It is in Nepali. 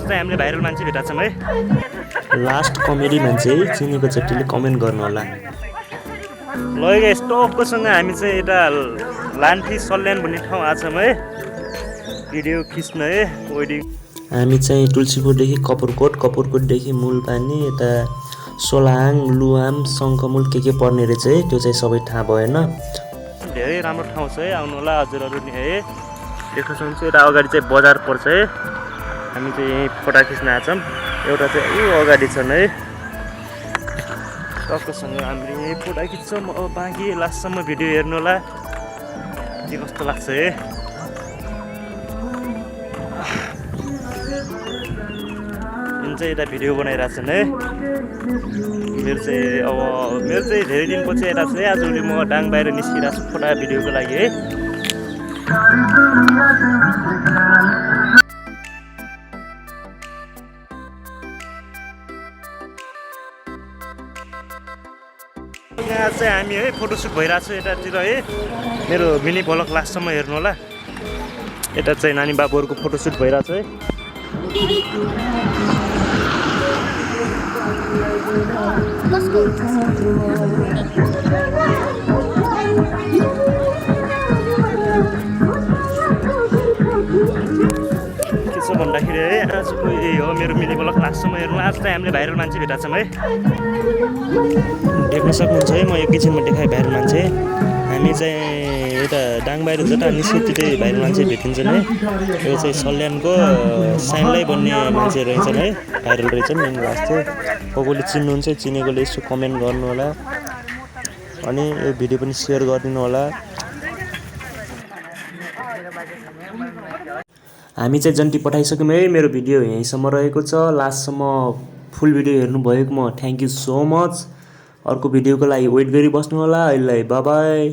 आज चाहिँ हामीले भाइरल मान्छे भेटाएको छौँ है। लास्ट कमेडी मान्छे चिनेको चट्टीले कमेन्ट गर्नु होला। ल गाइस टक्कसँग हामी चाहिँ यता लान्ठी सल्यान भन्ने ठाउँ आएको छौँ है भिडियो खिच्न है वेडिङ। हामी चाहिँ तुलसीपुरदेखि कपुरकोटदेखि मूलपानी यता सोलाङ लुआम शङ्खमुल के पर्ने रहेछ है, त्यो चाहिँ सबै थाहा भएन। धेरै राम्रो ठाउँ छ है, आउनु होला हजुरहरू नि है। देख्न सक्नुहुन्छ यता अगाडि चाहिँ बजार पर्छ है। हामी चाहिँ यहीँ फोटा खिच्न आएछौँ, एउटा चाहिँ ऊ अगाडि छन् है। टक्कसँग हामीले यहीँ फोटा खिच्छौँ। अब बाँकी लास्टसम्म भिडियो हेर्नु होला के कस्तो लाग्छ है। जुन चाहिँ यता भिडियो बनाइरहेको छन् है। मेरो चाहिँ धेरै दिनपछि आइरहेको छ है। आजभोलि म डाङ बाहिर निस्किरहेको छु फोटा भिडियोको लागि है। यहाँ चाहिँ हामी है फोटोसुट भइरहेको छ यतातिर है। मेरो मिनी भ्लग लास्टसम्म हेर्नु होला। यता चाहिँ नानी बाबुहरूको फोटोसुट भइरहेको छ है। के छ भन्दाखेरि है आजको यही हो मेरो मिनी भ्लग लास्टसम्म हेर्नु। आज चाहिँ हामीले भाइरल मान्छे भेटाएको छौँ है। देख्न सक्नुहुन्छ है, म एकैछिनमा देखाएँ भाइरल मान्छे। हामी चाहिँ यता डाङ बाहिर जता निस्क्यो त्यतै भाइरल मान्छे भेटिन्छन् है। यो चाहिँ सल्यानको साइनलाई भन्ने मान्छे रहेछन् है, भाइरल रहेछन् यिनीहरू लास्ट चाहिँ। कसले चिन्नुहुन्छ चिनेकोले यसो कमेन्ट गर्नु होला अनि यो भिडियो पनि सेयर गरिदिनु होला। हामी चाहिँ जन्ती पठाइसक्यौँ है। मेरो भिडियो यहीँसम्म रहेको छ। लास्टसम्म फुल भिडियो हेर्नुभएकोमा थ्याङ्क यू सो मच। अर्को भिडियोको लागि वेट गरिबस्नु होला। अहिले बाई बाई।